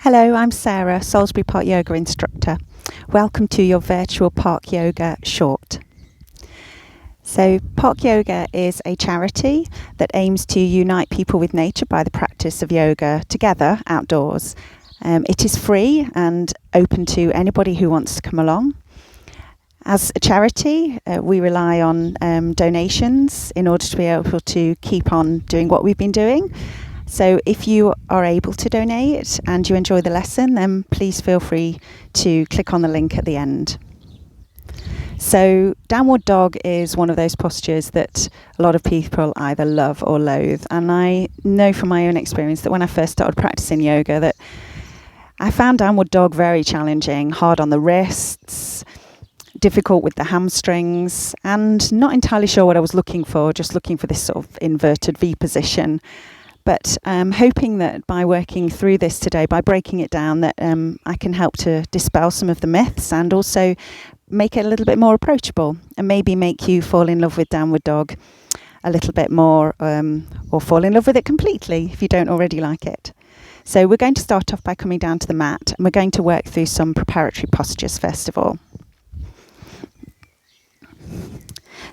Hello, I'm Sarah, Salisbury Park Yoga instructor. Welcome to your virtual Park Yoga short. So Park Yoga is a charity that aims to unite people with nature by the practice of yoga together outdoors. It is free and open to anybody who wants to come along. As a charity, we rely on donations in order to be able to keep on doing what we've been doing. So if you are able to donate and you enjoy the lesson, then please feel free to click on the link at the end. So downward dog is one of those postures that a lot of people either love or loathe. And I know from my own experience that when I first started practicing yoga that I found downward dog very challenging, hard on the wrists, difficult with the hamstrings, and not entirely sure what I was looking for, just looking for this sort of inverted V position. But hoping that by working through this today, by breaking it down, that I can help to dispel some of the myths and also make it a little bit more approachable and maybe make you fall in love with downward dog a little bit more or fall in love with it completely if you don't already like it. So we're going to start off by coming down to the mat and we're going to work through some preparatory postures first of all.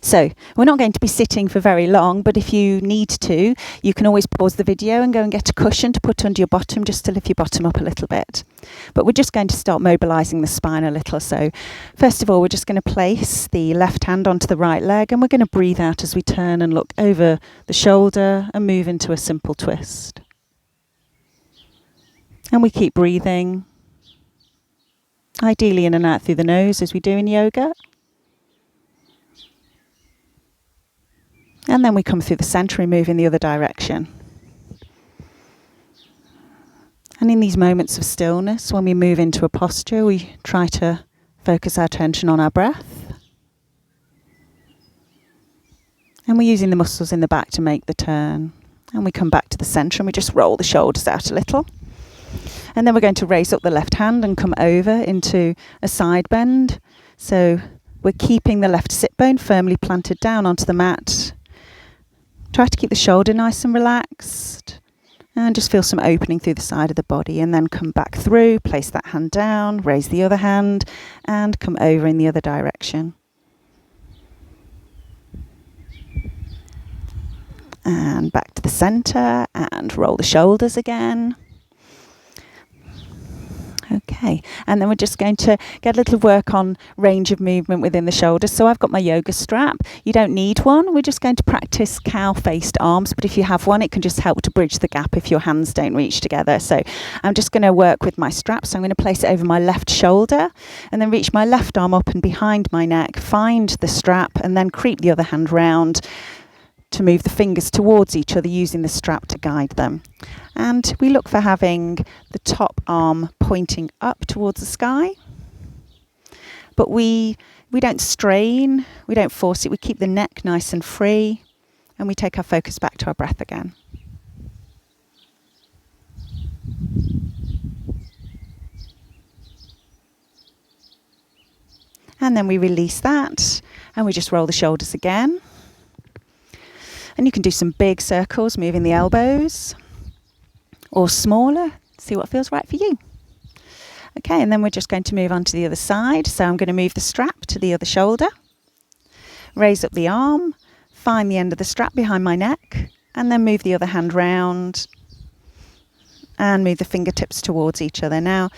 So we're not going to be sitting for very long, but if you need to, you can always pause the video and go and get a cushion to put under your bottom just to lift your bottom up a little bit. But we're just going to start mobilising the spine a little. So first of all, we're just going to place the left hand onto the right leg and we're going to breathe out as we turn and look over the shoulder and move into a simple twist. And we keep breathing, ideally in and out through the nose as we do in yoga. And then we come through the centre and move in the other direction. And in these moments of stillness, when we move into a posture, we try to focus our attention on our breath. And we're using the muscles in the back to make the turn. And we come back to the centre and we just roll the shoulders out a little. And then we're going to raise up the left hand and come over into a side bend. So we're keeping the left sit bone firmly planted down onto the mat. Try to keep the shoulder nice and relaxed and just feel some opening through the side of the body and then come back through, place that hand down, raise the other hand and come over in the other direction. And back to the centre and roll the shoulders again. Okay, and then we're just going to get a little work on range of movement within the shoulders. So I've got my yoga strap. You don't need one. We're just going to practice cow-faced arms, but if you have one, it can just help to bridge the gap if your hands don't reach together. So I'm just going to work with my strap. So I'm going to place it over my left shoulder and then reach my left arm up and behind my neck, find the strap and then creep the other hand round to move the fingers towards each other using the strap to guide them. And we look for having the top arm pointing up towards the sky. But we don't strain, we don't force it, we keep the neck nice and free and we take our focus back to our breath again. And then we release that and we just roll the shoulders again. And you can do some big circles, moving the elbows, or smaller, see what feels right for you. Okay, and then we're just going to move on to the other side. So I'm going to move the strap to the other shoulder, raise up the arm, find the end of the strap behind my neck, and then move the other hand round and move the fingertips towards each other. Now,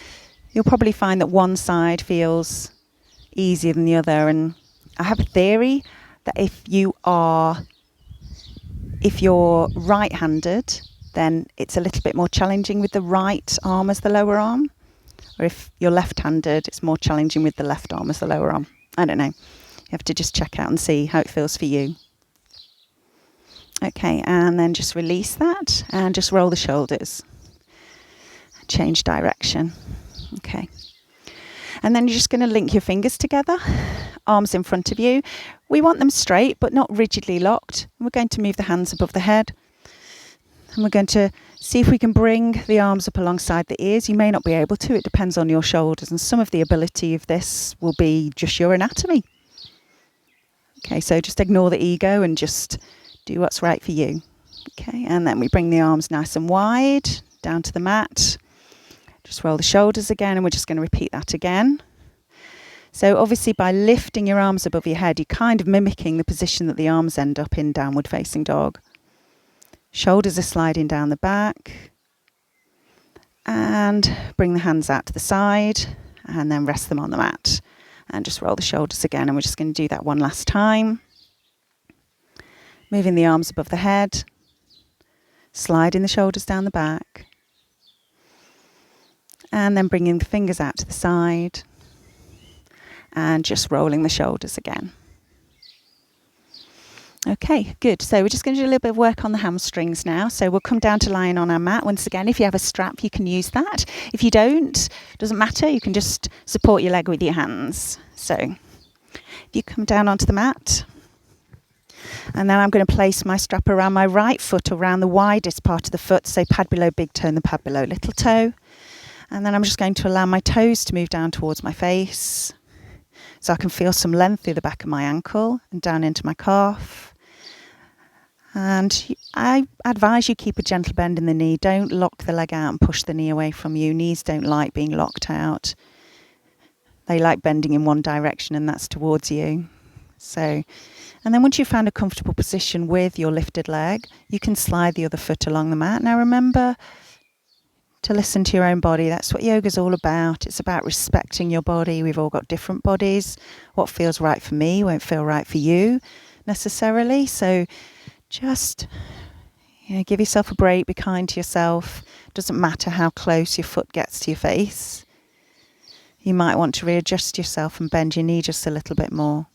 you'll probably find that one side feels easier than the other. And I have a theory that if you're right-handed, then it's a little bit more challenging with the right arm as the lower arm. Or if you're left-handed, it's more challenging with the left arm as the lower arm. I don't know. You have to just check out and see how it feels for you. Okay, and then just release that and just roll the shoulders. Change direction. Okay. And then you're just going to link your fingers together, arms in front of you. We want them straight, but not rigidly locked. And we're going to move the hands above the head. And we're going to see if we can bring the arms up alongside the ears. You may not be able to. It depends on your shoulders. And some of the ability of this will be just your anatomy. Okay, so just ignore the ego and just do what's right for you. Okay, and then we bring the arms nice and wide down to the mat. Just roll the shoulders again, and we're just going to repeat that again. So obviously by lifting your arms above your head, you're kind of mimicking the position that the arms end up in downward facing dog. Shoulders are sliding down the back. And bring the hands out to the side and then rest them on the mat. And just roll the shoulders again, and we're just going to do that one last time. Moving the arms above the head. Sliding the shoulders down the back. And then bringing the fingers out to the side. And just rolling the shoulders again. Okay, good. So we're just going to do a little bit of work on the hamstrings now. So we'll come down to lying on our mat. Once again, if you have a strap, you can use that. If you don't, doesn't matter. You can just support your leg with your hands. So if you come down onto the mat, and then I'm going to place my strap around my right foot, around the widest part of the foot. So pad below big toe and the pad below little toe. And then I'm just going to allow my toes to move down towards my face. So I can feel some length through the back of my ankle and down into my calf. And I advise you keep a gentle bend in the knee. Don't lock the leg out and push the knee away from you. Knees don't like being locked out. They like bending in one direction, and that's towards you. So, and then once you've found a comfortable position with your lifted leg, you can slide the other foot along the mat. Now remember to listen to your own body. That's what yoga's all about. It's about respecting your body. We've all got different bodies. What feels right for me won't feel right for you necessarily. So just give yourself a break. Be kind to yourself. Doesn't matter how close your foot gets to your face. You might want to readjust yourself and bend your knee just a little bit more.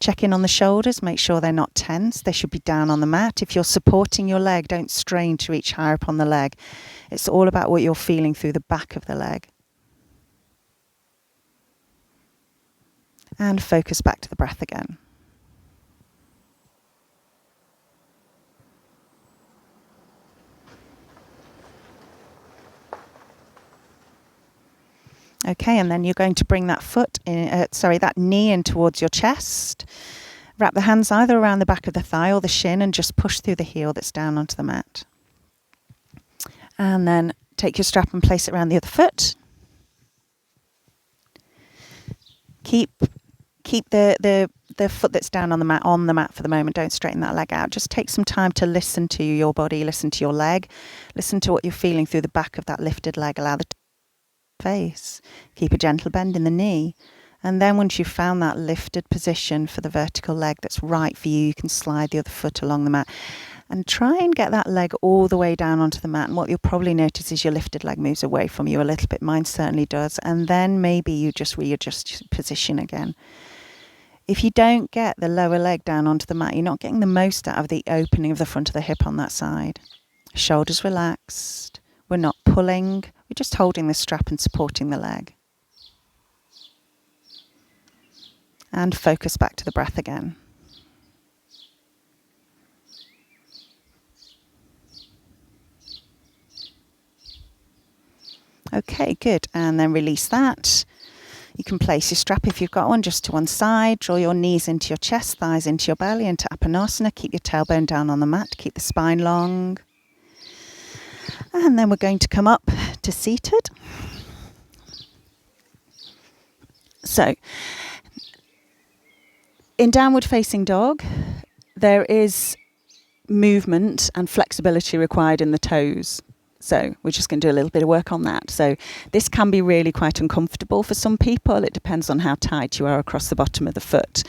Check in on the shoulders, make sure they're not tense. They should be down on the mat. If you're supporting your leg, don't strain to reach higher up on the leg. It's all about what you're feeling through the back of the leg. And focus back to the breath again. Okay, and then you're going to bring that that knee in towards your chest. Wrap the hands either around the back of the thigh or the shin and just push through the heel that's down onto the mat. And then take your strap and place it around the other foot. Keep the foot that's down on the mat for the moment. Don't straighten that leg out. Just take some time to listen to your body, listen to your leg, listen to what you're feeling through the back of that lifted leg. Allow the face. Keep a gentle bend in the knee. And then once you've found that lifted position for the vertical leg that's right for you, you can slide the other foot along the mat and try and get that leg all the way down onto the mat. And what you'll probably notice is your lifted leg moves away from you a little bit. Mine certainly does. And then maybe you just readjust your position again. If you don't get the lower leg down onto the mat, you're not getting the most out of the opening of the front of the hip on that side. Shoulders relaxed. We're not pulling. We're just holding the strap and supporting the leg. And focus back to the breath again. Okay, good. And then release that. You can place your strap, if you've got one, just to one side. Draw your knees into your chest, thighs into your belly, into Apanasana. Keep your tailbone down on the mat. Keep the spine long. And then we're going to come up to seated. So, in downward facing dog, there is movement and flexibility required in the toes. So we're just going to do a little bit of work on that. So this can be really quite uncomfortable for some people. It depends on how tight you are across the bottom of the foot.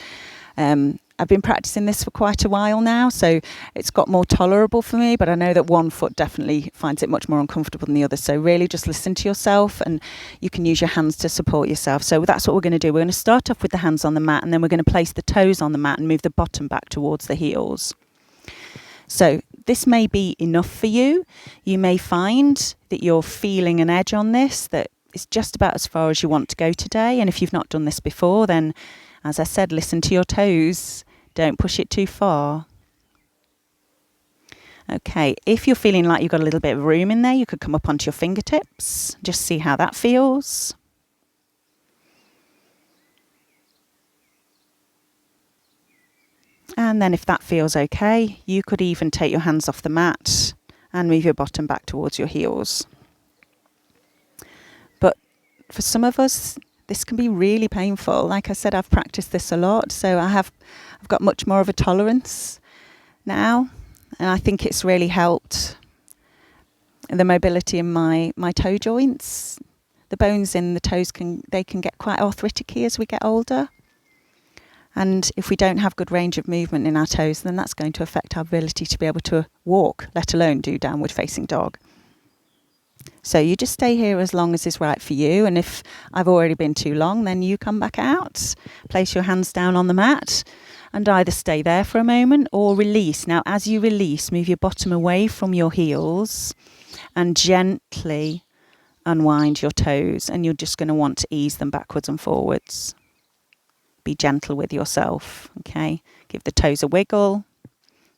I've been practicing this for quite a while now, so it's got more tolerable for me, but I know that one foot definitely finds it much more uncomfortable than the other. So really just listen to yourself, and you can use your hands to support yourself. So that's what we're going to do. We're going to start off with the hands on the mat, and then we're going to place the toes on the mat and move the bottom back towards the heels. So this may be enough for you. You may find that you're feeling an edge on this, that it's just about as far as you want to go today. And if you've not done this before, then, as I said, listen to your toes. Don't push it too far. Okay, if you're feeling like you've got a little bit of room in there, you could come up onto your fingertips. Just see how that feels. And then if that feels okay, you could even take your hands off the mat and move your bottom back towards your heels. But for some of us, this can be really painful. Like I said, I've practiced this a lot, so I've got much more of a tolerance now, and I think it's really helped the mobility in my toe joints. The bones in the toes can get quite arthritic-y as we get older. And if we don't have good range of movement in our toes, then that's going to affect our ability to be able to walk, let alone do downward facing dog. So you just stay here as long as is right for you. And if I've already been too long, then you come back out, place your hands down on the mat and either stay there for a moment or release. Now, as you release, move your bottom away from your heels and gently unwind your toes. And you're just going to want to ease them backwards and forwards. Be gentle with yourself, okay? Give the toes a wiggle.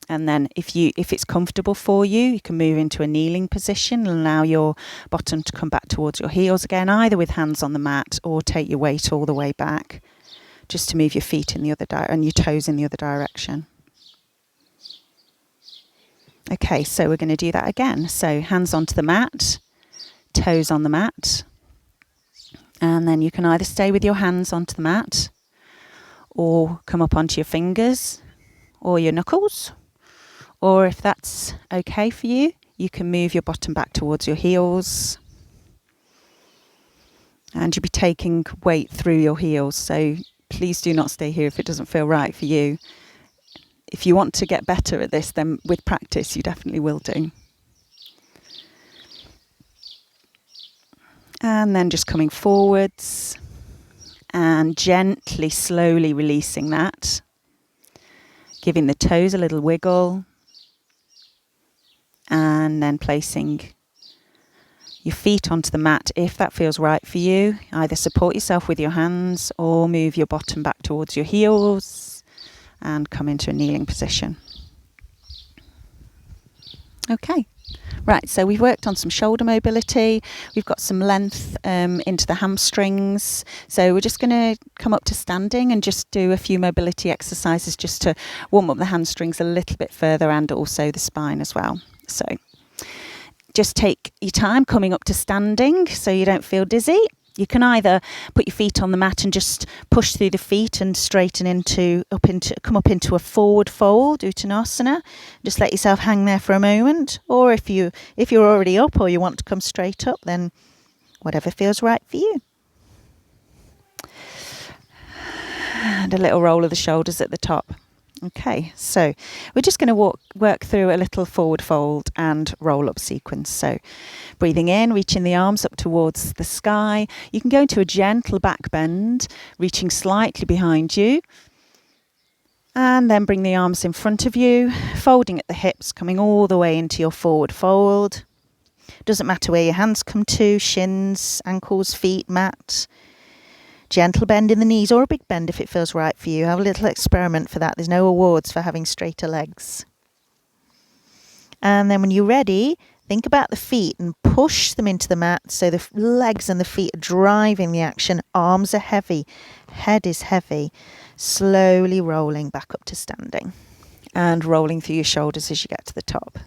And then if it's comfortable for you, you can move into a kneeling position and allow your bottom to come back towards your heels again, either with hands on the mat or take your weight all the way back, just to move your feet in the other and your toes in the other direction. Okay, so we're going to do that again. So hands onto the mat, toes on the mat. And then you can either stay with your hands onto the mat or come up onto your fingers or your knuckles. Or if that's okay for you, you can move your bottom back towards your heels. And you'll be taking weight through your heels. So please do not stay here if it doesn't feel right for you. If you want to get better at this, then with practice, you definitely will do. And then just coming forwards and gently, slowly releasing that. Giving the toes a little wiggle. And then placing your feet onto the mat if that feels right for you. Either support yourself with your hands or move your bottom back towards your heels and come into a kneeling position. Okay. Right, so we've worked on some shoulder mobility. We've got some length into the hamstrings. So we're just going to come up to standing and just do a few mobility exercises just to warm up the hamstrings a little bit further and also the spine as well. So just take your time coming up to standing so you don't feel dizzy. You can either put your feet on the mat and just push through the feet and straighten come up into a forward fold, Uttanasana. Just let yourself hang there for a moment. Or if you're already up or you want to come straight up, then whatever feels right for you. And a little roll of the shoulders at the top. Okay, so we're just going to work through a little forward fold and roll up sequence. So breathing in, reaching the arms up towards the sky. You can go into a gentle back bend, reaching slightly behind you. And then bring the arms in front of you, folding at the hips, coming all the way into your forward fold. Doesn't matter where your hands come to, shins, ankles, feet, mat. Gentle bend in the knees or a big bend if it feels right for you. Have a little experiment for that. There's no awards for having straighter legs. And then when you're ready, think about the feet and push them into the mat so the legs and the feet are driving the action. Arms are heavy. Head is heavy. Slowly rolling back up to standing. And rolling through your shoulders as you get to the top.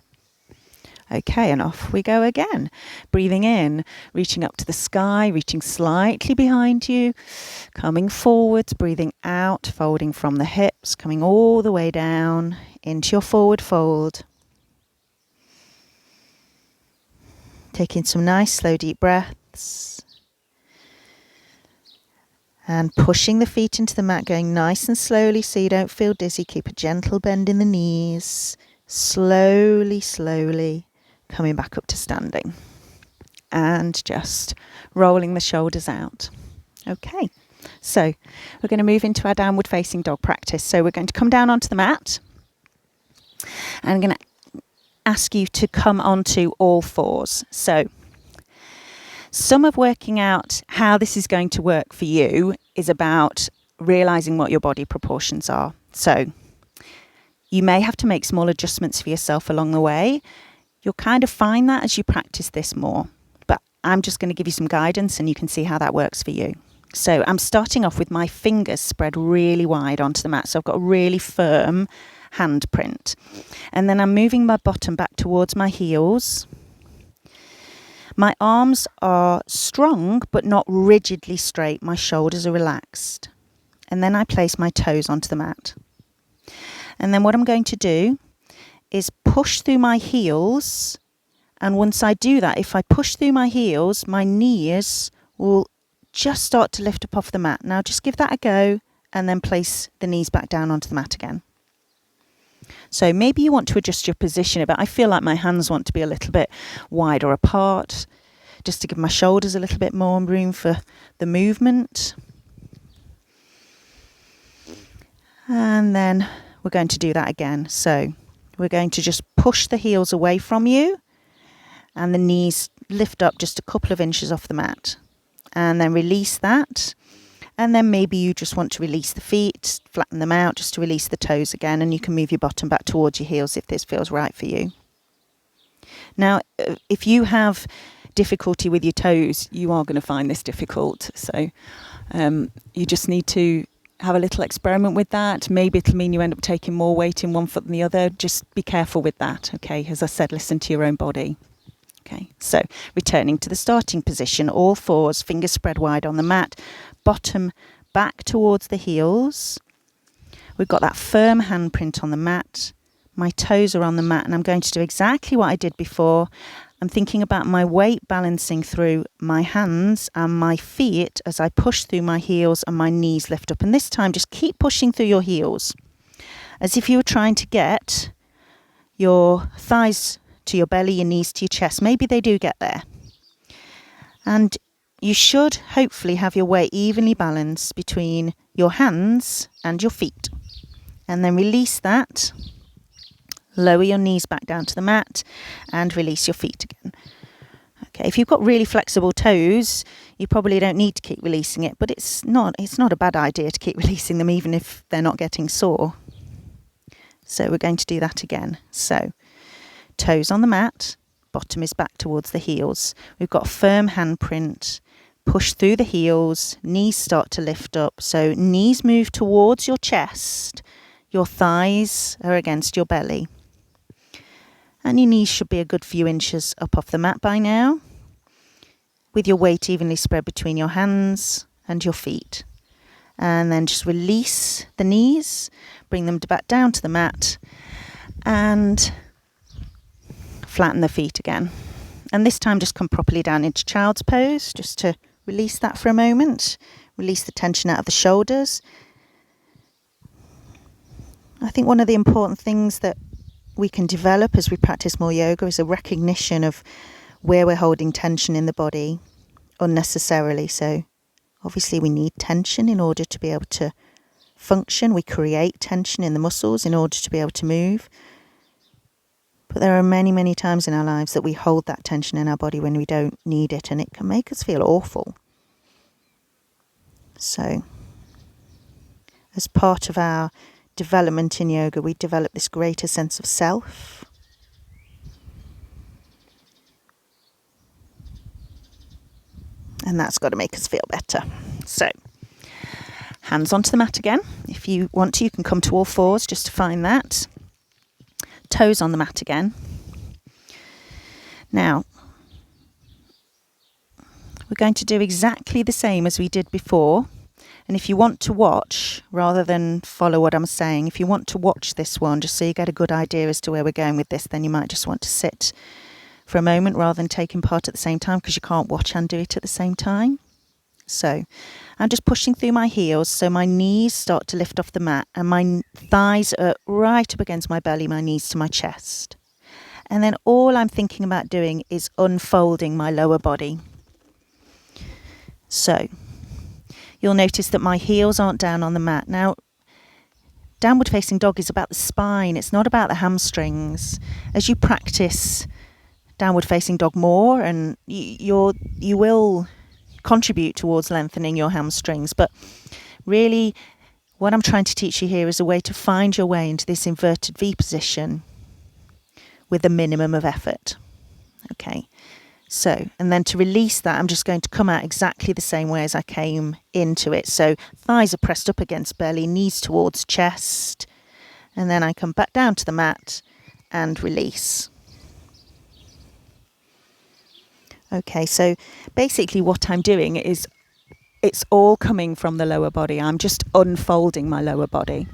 Okay, and off we go again. Breathing in, reaching up to the sky, reaching slightly behind you, coming forwards, breathing out, folding from the hips, coming all the way down into your forward fold. Taking some nice, slow, deep breaths. And pushing the feet into the mat, going nice and slowly so you don't feel dizzy. Keep a gentle bend in the knees. Slowly, slowly. Coming back up to standing and just rolling the shoulders out. Okay, so we're going to move into our downward facing dog practice. So we're going to come down onto the mat and I'm going to ask you to come onto all fours. So some of working out how this is going to work for you is about realizing what your body proportions are. So you may have to make small adjustments for yourself along the way. You'll kind of find that as you practice this more. But I'm just going to give you some guidance and you can see how that works for you. So I'm starting off with my fingers spread really wide onto the mat. So I've got a really firm handprint. And then I'm moving my bottom back towards my heels. My arms are strong but not rigidly straight. My shoulders are relaxed. And then I place my toes onto the mat. And then what I'm going to do is push through my heels. And once I do that, if I push through my heels, my knees will just start to lift up off the mat. Now just give that a go and then place the knees back down onto the mat again. So maybe you want to adjust your position a bit. I feel like my hands want to be a little bit wider apart, just to give my shoulders a little bit more room for the movement. And then we're going to do that again. So we're going to just push the heels away from you and the knees lift up just a couple of inches off the mat. And then release that. And then maybe you just want to release the feet, flatten them out just to release the toes again. And you can move your bottom back towards your heels if this feels right for you. Now, if you have difficulty with your toes, you are going to find this difficult. So you just need to have a little experiment with that. Maybe it'll mean you end up taking more weight in one foot than the other. Just be careful with that. Okay, as I said, listen to your own body. Okay, so returning to the starting position, all fours, fingers spread wide on the mat, bottom back towards the heels. We've got that firm handprint on the mat. My toes are on the mat and I'm going to do exactly what I did before. I'm thinking about my weight balancing through my hands and my feet as I push through my heels and my knees lift up. And this time just keep pushing through your heels as if you were trying to get your thighs to your belly, your knees to your chest. Maybe they do get there. And you should hopefully have your weight evenly balanced between your hands and your feet. And then release that. Lower your knees back down to the mat and release your feet again. Okay, if you've got really flexible toes, you probably don't need to keep releasing it, but it's not a bad idea to keep releasing them even if they're not getting sore. So we're going to do that again. So toes on the mat, bottom is back towards the heels. We've got a firm handprint. Push through the heels, knees start to lift up. So knees move towards your chest. Your thighs are against your belly. And your knees should be a good few inches up off the mat by now, with your weight evenly spread between your hands and your feet. And then just release the knees, bring them back down to the mat, and flatten the feet again. And this time just come properly down into child's pose, just to release that for a moment. Release the tension out of the shoulders. I think one of the important things that we can develop as we practice more yoga is a recognition of where we're holding tension in the body unnecessarily. So obviously we need tension in order to be able to function. We create tension in the muscles in order to be able to move. But there are many, many times in our lives that we hold that tension in our body when we don't need it, and it can make us feel awful. So as part of our development in yoga, we develop this greater sense of self. And that's got to make us feel better. So hands onto the mat again. If you want to, you can come to all fours just to find that. Toes on the mat again. Now, we're going to do exactly the same as we did before. And if you want to watch, rather than follow what I'm saying, if you want to watch this one, just so you get a good idea as to where we're going with this, then you might just want to sit for a moment rather than taking part at the same time, because you can't watch and do it at the same time. So I'm just pushing through my heels so my knees start to lift off the mat and my thighs are right up against my belly, my knees to my chest. And then all I'm thinking about doing is unfolding my lower body. So you'll notice that my heels aren't down on the mat. Now, downward facing dog is about the spine. It's not about the hamstrings. As you practice downward facing dog more, and you will contribute towards lengthening your hamstrings. But really, what I'm trying to teach you here is a way to find your way into this inverted V position with a minimum of effort. Okay. So, and then to release that, I'm just going to come out exactly the same way as I came into it. So thighs are pressed up against belly, knees towards chest, And then I come back down to the mat and release. Okay, so basically what I'm doing is it's all coming from the lower body. I'm just unfolding my lower body.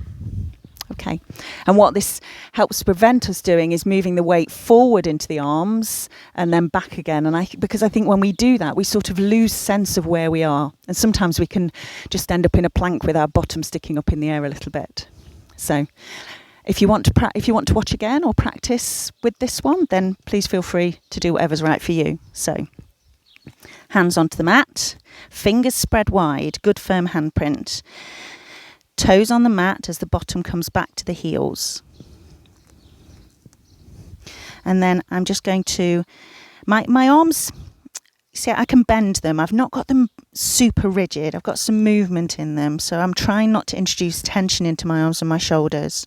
Okay, and what this helps prevent us doing is moving the weight forward into the arms and then back again. And because I think when we do that, we sort of lose sense of where we are. And sometimes we can just end up in a plank with our bottom sticking up in the air a little bit. So if you want to watch again or practice with this one, then please feel free to do whatever's right for you. So hands onto the mat, fingers spread wide, good firm handprint. Toes on the mat as the bottom comes back to the heels. And then I'm just going to, my arms, see, I can bend them. I've not got them super rigid. I've got some movement in them. So I'm trying not to introduce tension into my arms and my shoulders.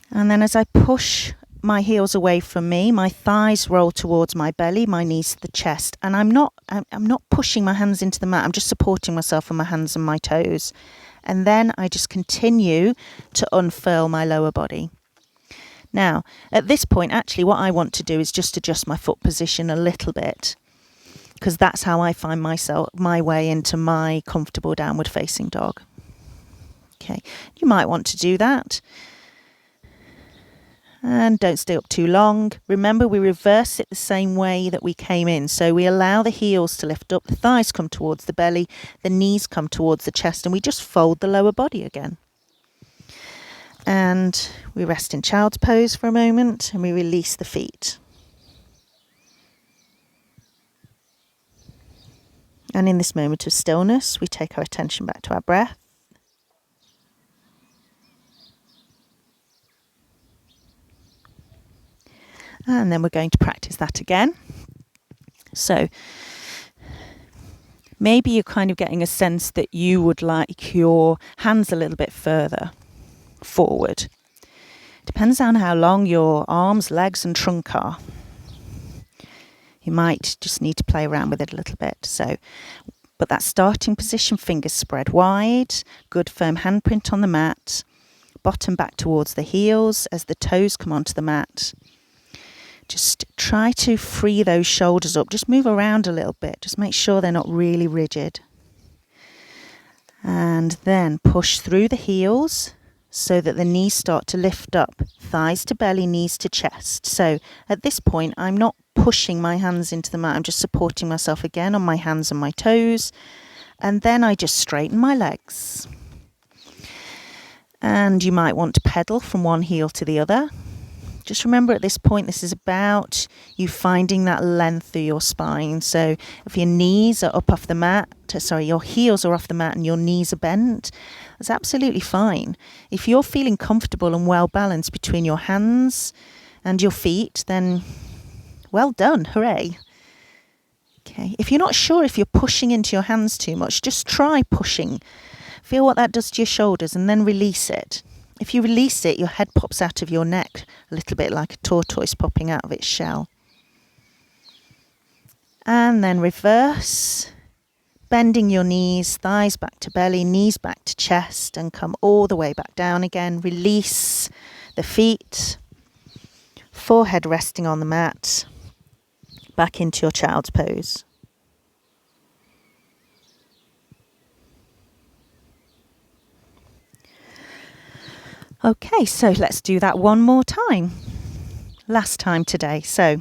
And then as I push my heels away from me, my thighs roll towards my belly, my knees to the chest, and I'm not pushing my hands into the mat. I'm just supporting myself on my hands and my toes. And then I just continue to unfurl my lower body. Now, at this point, actually what I want to do is just adjust my foot position a little bit, because that's how I find my way into my comfortable downward facing dog. Okay, you might want to do that. And don't stay up too long. Remember, we reverse it the same way that we came in. So we allow the heels to lift up, the thighs come towards the belly, the knees come towards the chest, and we just fold the lower body again. And we rest in child's pose for a moment and we release the feet. And in this moment of stillness, we take our attention back to our breath. And then we're going to practice that again. So maybe you're kind of getting a sense that you would like your hands a little bit further forward. Depends on how long your arms, legs and trunk are. You might just need to play around with it a little bit. So, but that starting position, fingers spread wide, good firm handprint on the mat, bottom back towards the heels as the toes come onto the mat. Just try to free those shoulders up. Just move around a little bit. Just make sure they're not really rigid. And then push through the heels so that the knees start to lift up. Thighs to belly, knees to chest. So at this point, I'm not pushing my hands into the mat. I'm just supporting myself again on my hands and my toes. And then I just straighten my legs. And you might want to pedal from one heel to the other. Just remember at this point, this is about you finding that length through your spine. So if your knees are up off the mat, your heels are off the mat and your knees are bent, that's absolutely fine. If you're feeling comfortable and well balanced between your hands and your feet, then well done, hooray. Okay. If you're not sure if you're pushing into your hands too much, just try pushing. Feel what that does to your shoulders and then release it. If you release it, your head pops out of your neck a little bit like a tortoise popping out of its shell. And then reverse, bending your knees, thighs back to belly, knees back to chest, and come all the way back down again. Release the feet, forehead resting on the mat, back into your child's pose. Okay, so let's do that one more time. Last time today. So,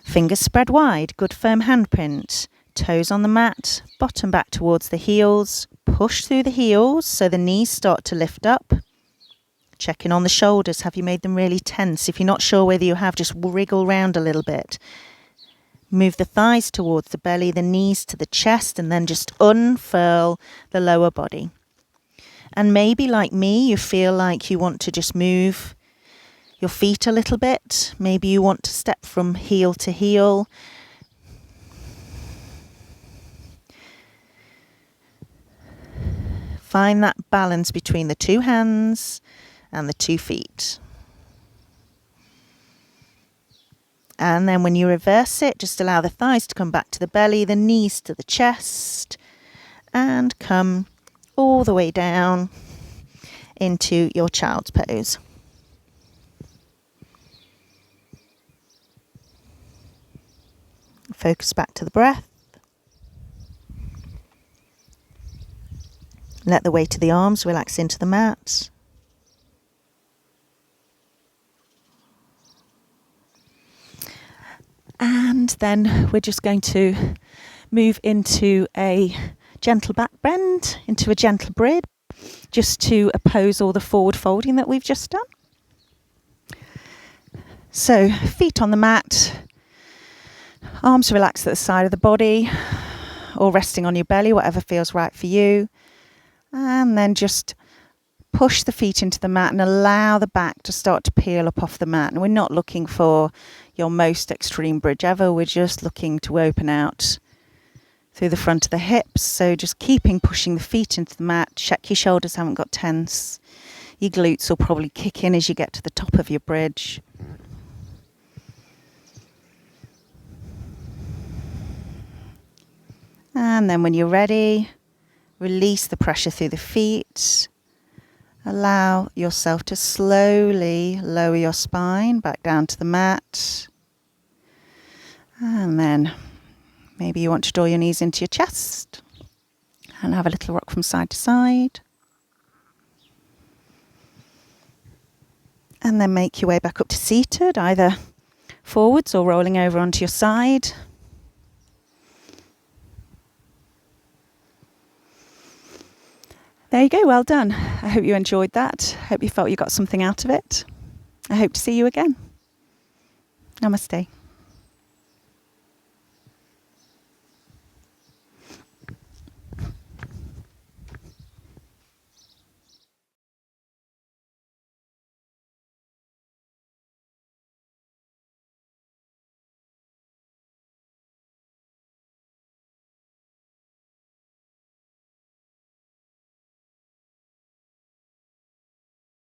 fingers spread wide, good firm handprint, toes on the mat, bottom back towards the heels, push through the heels so the knees start to lift up. Checking on the shoulders, have you made them really tense? If you're not sure whether you have, just wriggle round a little bit. Move the thighs towards the belly, the knees to the chest, and then just unfurl the lower body. And maybe like me, you feel like you want to just move your feet a little bit. Maybe you want to step from heel to heel. Find that balance between the two hands and the 2 feet. And then when you reverse it, just allow the thighs to come back to the belly, the knees to the chest, and come all the way down into your child's pose. Focus back to the breath. Let the weight of the arms relax into the mat. And then we're just going to move into a gentle back bend, into a gentle bridge, just to oppose all the forward folding that we've just done. So feet on the mat, arms relaxed at the side of the body, or resting on your belly, whatever feels right for you. And then just push the feet into the mat and allow the back to start to peel up off the mat. And we're not looking for your most extreme bridge ever. We're just looking to open out through the front of the hips. So just pushing the feet into the mat. Check your shoulders haven't got tense. Your glutes will probably kick in as you get to the top of your bridge. And then when you're ready, release the pressure through the feet. Allow yourself to slowly lower your spine back down to the mat. And then maybe you want to draw your knees into your chest and have a little rock from side to side. And then make your way back up to seated, either forwards or rolling over onto your side. There you go, well done. I hope you enjoyed that. I hope you felt you got something out of it. I hope to see you again. Namaste.